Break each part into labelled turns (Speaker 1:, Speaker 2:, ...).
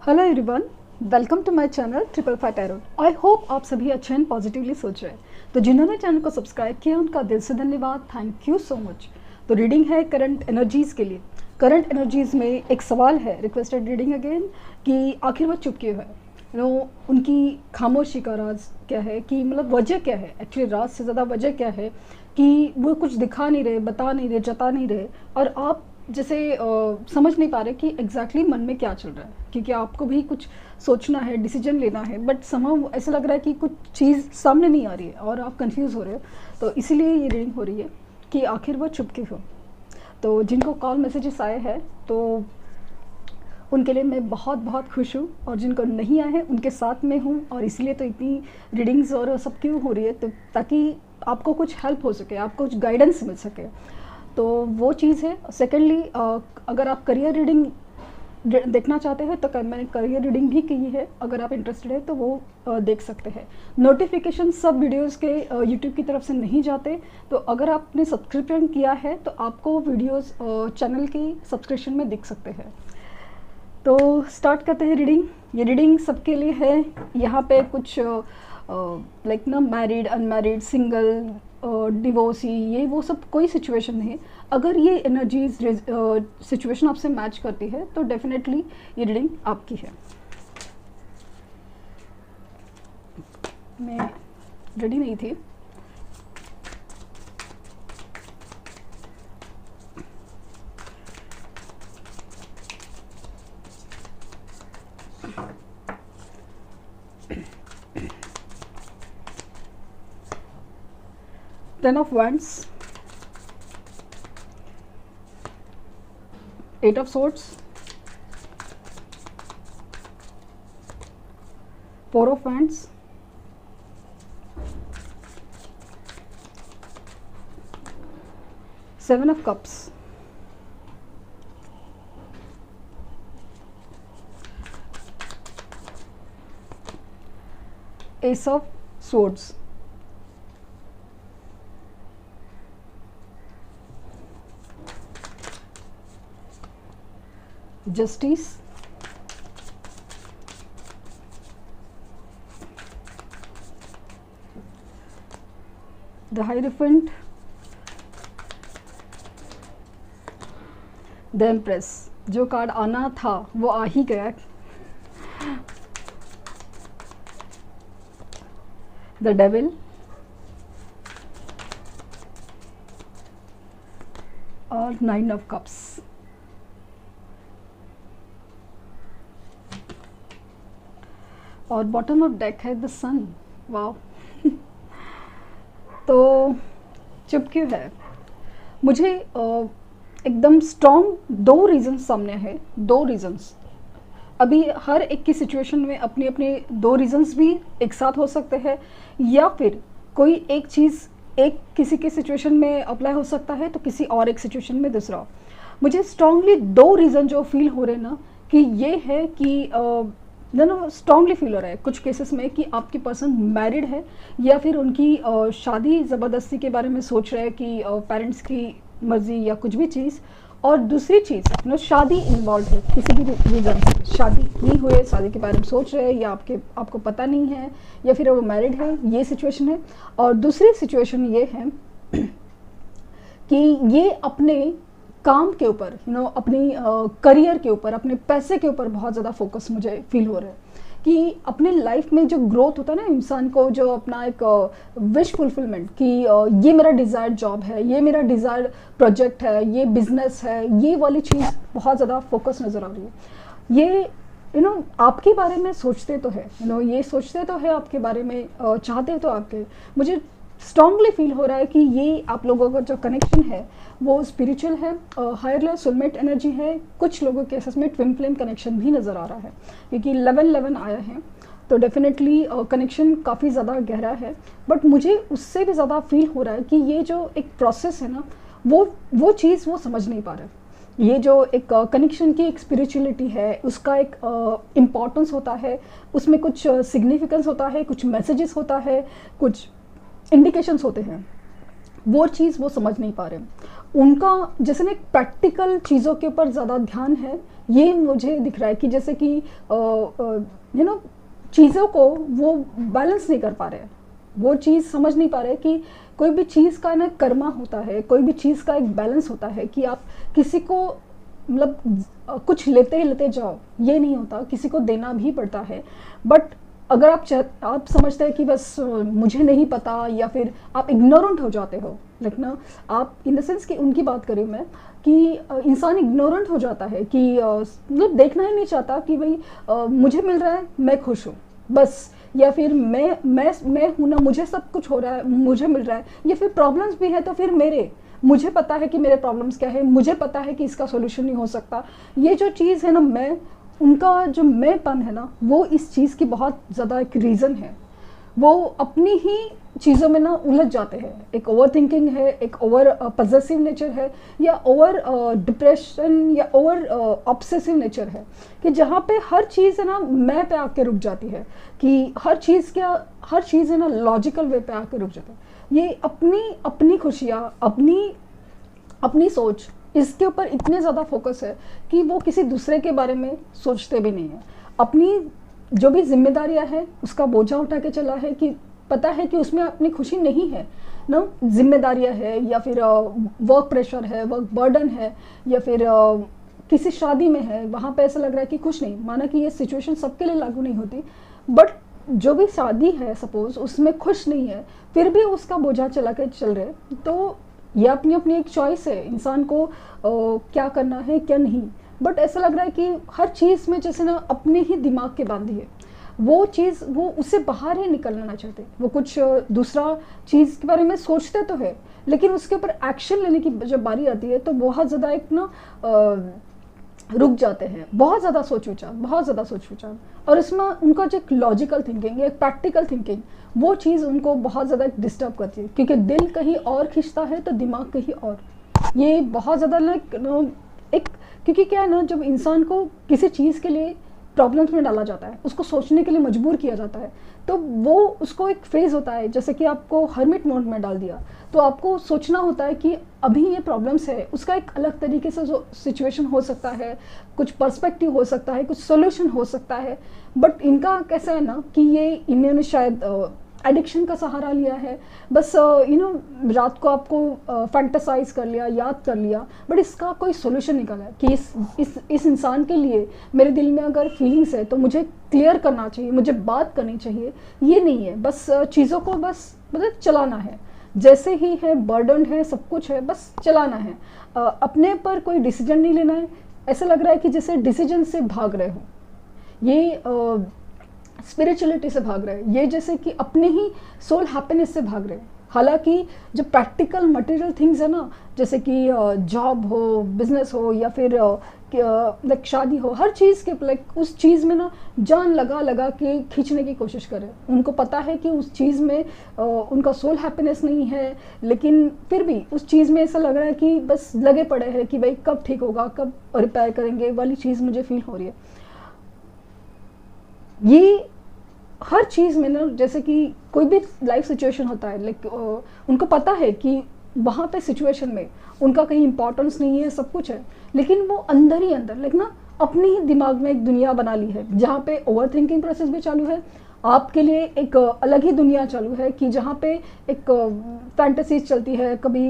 Speaker 1: Hello everyone, welcome to my channel triple five tarot. I hope आप सभी अच्छे and positively सोच रहे हैं। तो जिन्होंने चैनल को सब्सक्राइब किया उनका दिल से धन्यवाद, थैंक यू सो मच। तो रीडिंग है करंट एनर्जीज़ के लिए। करंट एनर्जीज़ में एक सवाल है, रिक्वेस्टेड रीडिंग अगेन, कि आखिर वो चुप क्यों है। उनकी खामोशी का राज क्या है, कि मतलब वजह क्या है। एक्चुअली राज से ज़्यादा वजह क्या है कि वो कुछ दिखा नहीं रहे, बता नहीं रहे, जता नहीं रहे, और आप जैसे समझ नहीं पा रहे कि एग्जैक्टली मन में क्या चल रहा है। क्योंकि आपको भी कुछ सोचना है, डिसीजन लेना है, बट समहाउ ऐसा लग रहा है कि कुछ चीज़ सामने नहीं आ रही है और आप कंफ्यूज हो रहे हो। तो इसीलिए ये रीडिंग हो रही है कि आखिर वो चुप क्यों हो। तो जिनको कॉल मैसेजेस आए हैं तो उनके लिए मैं बहुत बहुत खुश हूँ, और जिनको नहीं आए हैं उनके साथ में हूँ। और इसलिए तो इतनी रीडिंग्स और सब क्यों हो रही है, तो ताकि आपको कुछ हेल्प हो सके, आपको कुछ गाइडेंस मिल सके। तो वो चीज़ है। सेकेंडली, अगर आप करियर रीडिंग देखना चाहते हैं तो मैंने करियर रीडिंग भी की है। अगर आप इंटरेस्टेड है तो वो देख सकते हैं। नोटिफिकेशन सब वीडियोस के यूट्यूब की तरफ से नहीं जाते। तो अगर आपने सब्सक्रिप्शन किया है तो आपको वीडियोस चैनल की सब्सक्रिप्शन में दिख सकते हैं। तो स्टार्ट करते हैं रीडिंग। ये रीडिंग सबके लिए है। यहाँ पे कुछ लाइक ना मैरिड, अनमैरिड, सिंगल, डिवोर्सी, ये वो सब कोई सिचुएशन नहीं। अगर ये एनर्जीज सिचुएशन आपसे मैच करती है तो डेफिनेटली ये रीडिंग आपकी है। मैं रेडी नहीं थी। Ten of Wands, Eight of Swords, Four of Wands, Seven of Cups, Ace of Swords, Justice, the Hierophant, the Empress। जो कार्ड आना था वो आ ही गया। The Devil, और Nine of Cups। और बॉटम ऑफ डेक है द सन। वाओ। तो चुप क्यों है। मुझे एकदम स्ट्रॉन्ग दो रीजंस सामने है। दो रीजंस। अभी हर एक की सिचुएशन में अपने अपने दो रीजंस भी एक साथ हो सकते हैं, या फिर कोई एक चीज़ एक किसी के सिचुएशन में अप्लाई हो सकता है तो किसी और एक सिचुएशन में दूसरा। मुझे स्ट्रांगली दो रीज़न जो फील हो रहे हैं ना, कि ये है कि स्ट्रांगली फील हो रहा है कुछ केसेस में कि आपकी पर्सन मैरिड है, या फिर उनकी शादी ज़बरदस्ती के बारे में सोच रहे हैं कि पेरेंट्स की मर्जी या कुछ भी चीज़। और दूसरी चीज़ शादी इन्वॉल्व है किसी भी रीज़न से। शादी नहीं हुई है, शादी के बारे में सोच रहे हैं, या आपको पता नहीं है, या फिर वो मैरिड है, ये सिचुएशन है। और दूसरी सिचुएशन ये है कि ये अपने काम के ऊपर अपनी करियर के ऊपर, अपने पैसे के ऊपर बहुत ज़्यादा फोकस मुझे फील हो रहा है। कि अपने लाइफ में जो ग्रोथ होता है ना इंसान को, जो अपना एक विश फुलफिलमेंट, कि ये मेरा डिज़ायर्ड जॉब है, ये मेरा डिज़ायर्ड प्रोजेक्ट है, ये बिजनेस है, ये वाली चीज़ बहुत ज़्यादा फोकस नज़र आ रही है। ये आपके बारे में सोचते तो है, ये सोचते तो है आपके बारे में, चाहते तो आपके। मुझे स्ट्रांगली फील हो रहा है कि ये आप लोगों का जो कनेक्शन है वो स्पिरिचुअल है, हायर लेवल सोलमेट एनर्जी है। कुछ लोगों के केसेस में ट्विन फ्लेम कनेक्शन भी नज़र आ रहा है, क्योंकि 11-11 आया है। तो डेफिनेटली कनेक्शन काफ़ी ज़्यादा गहरा है। बट मुझे उससे भी ज़्यादा फील हो रहा है कि ये जो एक प्रोसेस है ना, वो चीज़ वो समझ नहीं पा रहे। ये जो एक कनेक्शन की एक स्पिरिचुअलिटी है, उसका एक इम्पॉर्टेंस होता है, उसमें कुछ सिग्निफिकेंस होता है, कुछ मैसेजेस होता है, कुछ इंडिकेशंस होते हैं, वो चीज़ वो समझ नहीं पा रहे। उनका जैसे ना एक प्रैक्टिकल चीज़ों के ऊपर ज़्यादा ध्यान है, ये मुझे दिख रहा है कि जैसे कि चीज़ों को वो बैलेंस नहीं कर पा रहे हैं, वो चीज़ समझ नहीं पा रहे कि कोई भी चीज़ का ना कर्मा होता है, कोई भी चीज़ का एक बैलेंस होता है कि आप किसी को मतलब कुछ लेते ही लेते जाओ, ये नहीं होता, किसी को देना भी पड़ता है। बट अगर आप समझते हैं कि बस मुझे नहीं पता, या फिर आप इग्नोरेंट हो जाते हो, लाइक ना, आप इन द सेंस कि उनकी बात करी मैं कि इंसान इग्नोरेंट हो जाता है कि मतलब देखना ही नहीं चाहता कि भाई मुझे मिल रहा है, मैं खुश हूँ बस, या फिर मैं हूँ ना, मुझे सब कुछ हो रहा है, मुझे मिल रहा है, या फिर प्रॉब्लम्स भी है तो फिर मुझे पता है कि मेरे प्रॉब्लम्स क्या है, मुझे पता है कि इसका सोल्यूशन नहीं हो सकता। ये जो चीज़ है ना, उनका जो मैंपन है ना, वो इस चीज़ की बहुत ज़्यादा एक रीज़न है। वो अपनी ही चीज़ों में ना उलझ जाते हैं। एक ओवर थिंकिंग है, एक ओवर पजेसिव नेचर है, या ओवर डिप्रेशन, या ओवर ऑब्सेसिव नेचर है, कि जहाँ पे हर चीज़ है ना मैं पे आके रुक जाती है, कि हर चीज़ है ना लॉजिकल वे पे आके रुक जाता है। ये अपनी खुशियाँ, अपनी सोच, इसके ऊपर इतने ज़्यादा फोकस है कि वो किसी दूसरे के बारे में सोचते भी नहीं है। अपनी जो भी जिम्मेदारियां हैं उसका बोझा उठा के चला है, कि पता है कि उसमें अपनी खुशी नहीं है ना, जिम्मेदारियां है, या फिर वर्क प्रेशर है, वर्क बर्डन है, या फिर किसी शादी में है, वहाँ पे ऐसा लग रहा है कि खुश नहीं। माना कि ये सिचुएशन सबके लिए लागू नहीं होती, बट जो भी शादी है सपोज उसमें खुश नहीं है, फिर भी उसका बोझा चला के चल रहे, तो ये अपनी अपनी एक चॉइस है इंसान को क्या करना है क्या नहीं। बट ऐसा लग रहा है कि हर चीज़ में जैसे ना अपने ही दिमाग के बांधी है, वो चीज़ वो उससे बाहर ही निकलना ना चाहते, वो कुछ दूसरा चीज़ के बारे में सोचते तो है, लेकिन उसके ऊपर एक्शन लेने की जब बारी आती है तो बहुत ज़्यादा एक ना रुक जाते हैं, बहुत ज़्यादा सोच विचार। और इसमें उनका जो एक लॉजिकल थिंकिंग, एक प्रैक्टिकल थिंकिंग, वो चीज़ उनको बहुत ज़्यादा डिस्टर्ब करती है, क्योंकि दिल कहीं और खिंचता है तो दिमाग कहीं और। ये बहुत ज़्यादा ना एक, क्योंकि क्या है ना, जब इंसान को किसी चीज़ के लिए प्रॉब्लम्स में डाला जाता है, उसको सोचने के लिए मजबूर किया जाता है, तो वो उसको एक फेज़ होता है, जैसे कि आपको हर्मिट मोड में डाल दिया, तो आपको सोचना होता है कि अभी ये प्रॉब्लम्स है, उसका एक अलग तरीके से सिचुएशन हो सकता है, कुछ पर्सपेक्टिव हो सकता है, कुछ सोल्यूशन हो सकता है। बट इनका कैसा है ना कि ये इन्होंने शायद एडिक्शन का सहारा लिया है, बस रात को आपको फैंटेसाइज कर लिया, याद कर लिया, बट इसका कोई सोल्यूशन निकाला है कि इस इंसान के लिए मेरे दिल में अगर फीलिंग्स है तो मुझे क्लियर करना चाहिए, मुझे बात करनी चाहिए। ये नहीं है, बस चीज़ों को बस मतलब चलाना है, जैसे ही है, बर्डन है, सब कुछ है, बस चलाना है, अपने पर कोई डिसीजन नहीं लेना है। ऐसा लग रहा है कि जैसे डिसीजन से भाग रहे हो, ये स्पिरिचुअलिटी से भाग रहे हैं, ये जैसे कि अपने ही सोल हैप्पीनेस से भाग रहे हैं। हालांकि जो प्रैक्टिकल मटेरियल थिंग्स है ना, जैसे कि जॉब हो, बिजनेस हो, या फिर लाइक शादी हो, हर चीज़ के लाइक उस चीज़ में ना जान लगा के खींचने की कोशिश करें। उनको पता है कि उस चीज़ में उनका सोल हैप्पीनेस नहीं है, लेकिन फिर भी उस चीज़ में ऐसा लग रहा है कि बस लगे पड़े हैं कि भाई कब ठीक होगा, कब रिपेयर करेंगे, वाली चीज़ मुझे फील हो रही है। ये हर चीज़ में ना, जैसे कि कोई भी लाइफ सिचुएशन होता है, लाइक उनको पता है कि वहाँ पे सिचुएशन में उनका कहीं इंपॉर्टेंस नहीं है, सब कुछ है, लेकिन वो अंदर ही अंदर लाइक ना अपने ही दिमाग में एक दुनिया बना ली है, जहाँ पे ओवर थिंकिंग प्रोसेस भी चालू है, आपके लिए एक अलग ही दुनिया चालू है, कि जहाँ पे एक फैंटेसीज चलती है, कभी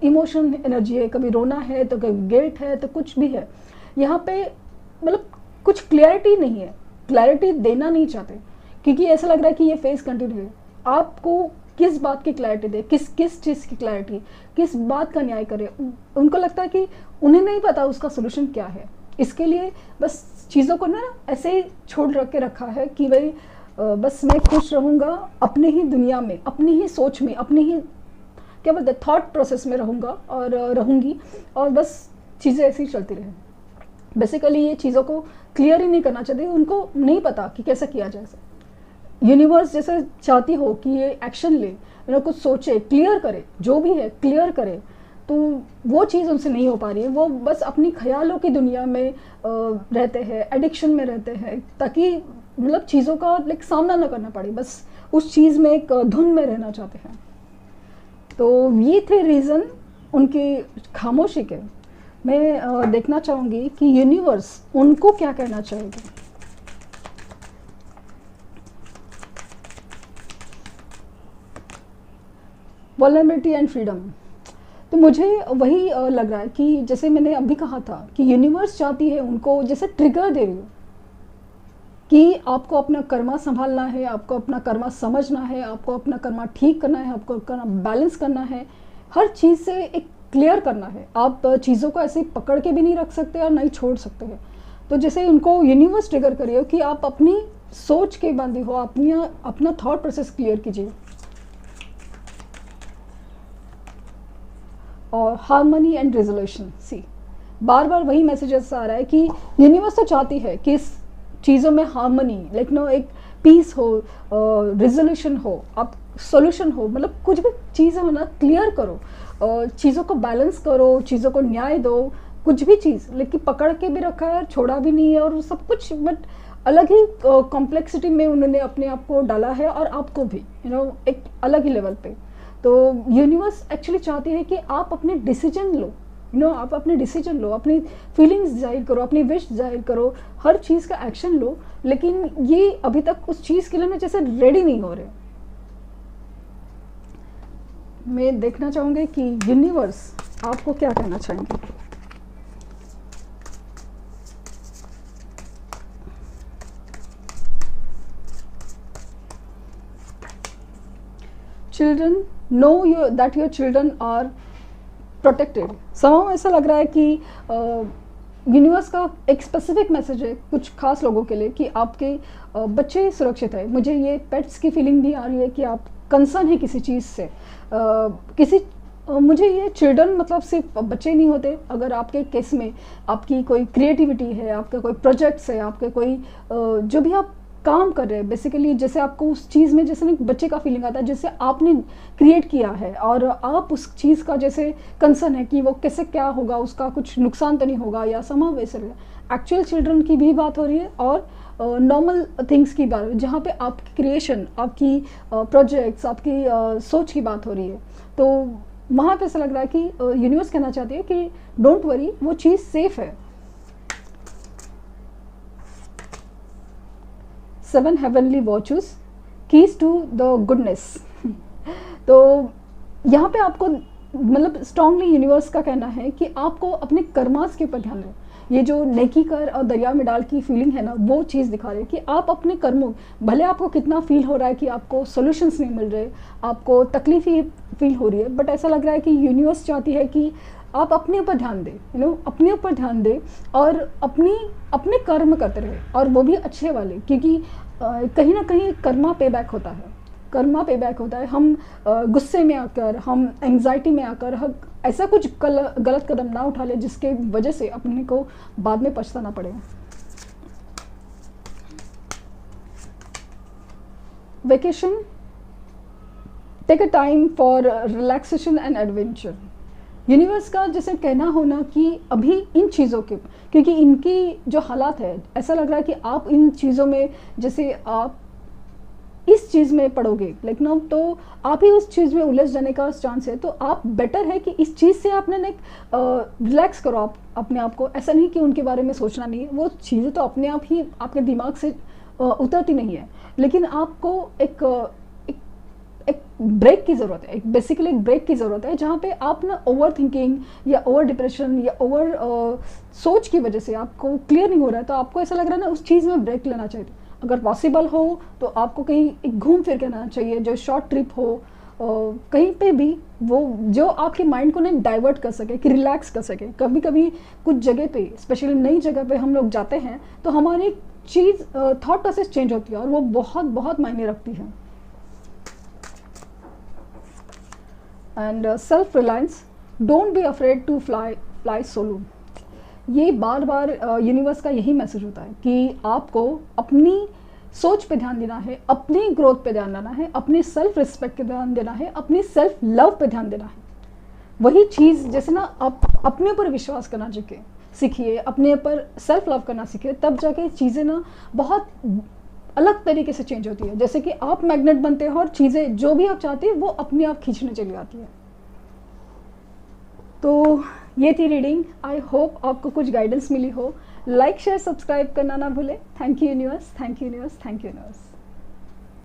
Speaker 1: इमोशन एनर्जी है, कभी रोना है, तो कभी गिल्ट है, तो कुछ भी है। यहाँ पे मतलब कुछ क्लैरिटी नहीं है, क्लैरिटी देना नहीं चाहते, क्योंकि ऐसा लग रहा है कि ये फेज कंटिन्यू है। आपको किस बात की क्लैरिटी दे, किस चीज़ की क्लैरिटी, किस बात का न्याय करे। उनको लगता है कि उन्हें नहीं पता उसका सोल्यूशन क्या है, इसके लिए बस चीज़ों को ना ऐसे ही छोड़ रख के रखा है कि भाई बस मैं खुश रहूँगा अपने ही दुनिया में, अपनी ही सोच में, अपनी ही क्या बोलते थॉट प्रोसेस में रहूँगा और रहूँगी, और बस चीज़ें ऐसी ही चलती रहें। बेसिकली ये चीज़ों को क्लियर ही नहीं करना चाहते, उनको नहीं पता कि कैसे किया जाए। यूनिवर्स जैसे चाहती हो कि ये एक्शन ले, कुछ सोचे, क्लियर करे, जो भी है क्लियर करे, तो वो चीज़ उनसे नहीं हो पा रही है। वो बस अपनी ख्यालों की दुनिया में रहते हैं, एडिक्शन में रहते हैं, ताकि मतलब चीज़ों का लाइक सामना ना करना पड़े, बस उस चीज़ में एक धुन में रहना चाहते हैं। तो ये थे रीज़न उनकी खामोशी के मैं देखना चाहूँगी कि यूनिवर्स उनको क्या कहना चाहेगी। Vulnerability and freedom. तो मुझे वही लग रहा है कि जैसे मैंने अभी कहा था कि यूनिवर्स चाहती है उनको, जैसे ट्रिगर दे रही हो कि आपको अपना कर्मा संभालना है, आपको अपना कर्मा समझना है, आपको अपना कर्मा ठीक करना है, आपको कर्मा बैलेंस करना है, हर चीज़ से एक क्लियर करना है। आप चीज़ों को ऐसे पकड़ के भी नहीं रख सकते और नहीं छोड़ सकते हैं। तो जैसे उनको यूनिवर्स ट्रिगर करिए कि आप अपनी सोच के बंदे हो, अपना थॉट प्रोसेस क्लियर कीजिए। और हार्मनी एंड रेजोल्यूशन, सी बार बार वही मैसेजेस आ रहा है कि यूनिवर्स तो चाहती है कि इस चीज़ों में हार्मनी, लाइक नो एक पीस हो, रेजोल्यूशन हो, आप सॉल्यूशन हो, मतलब कुछ भी चीज़ है ना क्लियर करो, चीज़ों को बैलेंस करो, चीज़ों को न्याय दो, कुछ भी चीज़ लेकिन पकड़ के भी रखा है, छोड़ा भी नहीं है और सब कुछ, बट अलग ही कॉम्प्लेक्सिटी में उन्होंने अपने आप को डाला है और आपको भी एक अलग ही लेवल पे। तो यूनिवर्स एक्चुअली चाहती है कि आप अपने डिसीजन लो, आप अपने डिसीजन लो, अपनी फीलिंग्स जाहिर करो, अपनी विश जाहिर करो, हर चीज़ का एक्शन लो, लेकिन ये अभी तक उस चीज़ के लिए ना जैसे रेडी नहीं हो रहे। मैं देखना चाहूँगी कि यूनिवर्स आपको क्या कहना चाहेंगे। Children, know that your children are protected. समाव ऐसा लग रहा है कि यूनिवर्स का एक स्पेसिफिक मैसेज है कुछ खास लोगों के लिए कि आपके बच्चे सुरक्षित है। मुझे ये पेट्स की फीलिंग भी आ रही है कि आप कंसर्न है किसी चीज़ से, मुझे ये चिल्ड्रन मतलब सिर्फ बच्चे नहीं होते। अगर आपके केस में आपकी कोई क्रिएटिविटी है, आपका कोई प्रोजेक्ट्स है, आपके कोई जो भी आप काम कर रहे हैं, बेसिकली जैसे आपको उस चीज़ में जैसे एक बच्चे का फीलिंग आता है जैसे आपने क्रिएट किया है और आप उस चीज़ का जैसे कंसर्न है कि वो कैसे क्या होगा, उसका कुछ नुकसान तो नहीं होगा या समाव वैसे एक्चुअल चिल्ड्रन की भी बात हो रही है और नॉर्मल थिंग्स की बात, जहाँ पे आपकी क्रिएशन, आपकी प्रोजेक्ट्स, आपकी सोच की बात हो रही है। तो वहाँ पे ऐसा लग रहा है कि यूनिवर्स कहना चाहती है कि डोंट वरी, वो चीज़ सेफ है। 7 heavenly virtues, keys to the goodness. तो यहाँ पे आपको मतलब स्ट्रांगली यूनिवर्स का कहना है कि आपको अपने कर्मास के ऊपर ध्यान दें। ये जो नेकी कर और दरिया में डाल की फीलिंग है ना, वो चीज़ दिखा रही है कि आप अपने कर्मों, भले आपको कितना फील हो रहा है कि आपको सॉल्यूशंस नहीं मिल रहे, आपको तकलीफ ही फील हो रही है, बट ऐसा लग रहा है कि यूनिवर्स चाहती है कि आप अपने ऊपर ध्यान दें, अपने ऊपर ध्यान दें और अपने कर्म करते रहे, और वो भी अच्छे वाले, क्योंकि कहीं ना कहीं कर्मा पे बैक होता है। कर्मा पे बैक होता है। हम गुस्से में आकर, हम एंग्जाइटी में आकर हम ऐसा कुछ गलत कदम ना उठा ले जिसके वजह से अपने को बाद में पछताना पड़े। Vacation, take a time for relaxation and adventure. Universe का जैसे कहना होना कि अभी इन चीज़ों के, क्योंकि इनकी जो हालात है, ऐसा लग रहा है कि आप इन चीज़ों में, जैसे आप इस चीज़ में पड़ोगे लेकिन तो आप ही उस चीज़ में उलझ जाने का चांस है। तो आप बेटर है कि इस चीज़ से आपने रिलैक्स करो आप अपने आप को। ऐसा नहीं कि उनके बारे में सोचना नहीं है, वो चीज़ें तो अपने आप ही आपके दिमाग से उतरती नहीं है, लेकिन आपको एक ब्रेक की ज़रूरत है। एक बेसिकली एक ब्रेक की ज़रूरत है जहाँ पे आप ना ओवर थिंकिंग या ओवर डिप्रेशन या ओवर सोच की वजह से आपको क्लियर नहीं हो रहा है, तो आपको ऐसा लग रहा है ना उस चीज़ में ब्रेक लेना चाहिए। अगर पॉसिबल हो तो आपको कहीं एक घूम फिर के आना चाहिए, जो शॉर्ट ट्रिप हो, कहीं पे भी वो जो आपके माइंड को ना डाइवर्ट कर सके, कि रिलैक्स कर सके। कभी कभी कुछ जगह पे, स्पेशली नई जगह पे हम लोग जाते हैं तो हमारी चीज़ थॉट प्रोसेस चेंज होती है और वो बहुत बहुत मायने रखती है। And self reliance, don't be afraid to fly solo. ये बार बार यूनिवर्स का यही मैसेज होता है कि आपको अपनी सोच पे ध्यान देना है, अपनी ग्रोथ पे ध्यान देना है, अपनी सेल्फ रिस्पेक्ट पे ध्यान देना है, अपनी सेल्फ लव पे ध्यान देना है। वही चीज़ जैसे ना आप अपने ऊपर विश्वास करना सीखिए, अपने ऊपर सेल्फ लव करना सीखिए, तब जाके चीज़ें ना बहुत अलग तरीके से चेंज होती है। जैसे कि आप मैग्नेट बनते हैं और चीज़ें जो भी आप चाहते हैं वो अपने आप खींचने चली आती है। तो ये थी रीडिंग। आई होप आपको कुछ गाइडेंस मिली हो। लाइक शेयर सब्सक्राइब करना ना भूलें। Thank you universe, thank you universe, thank you universe.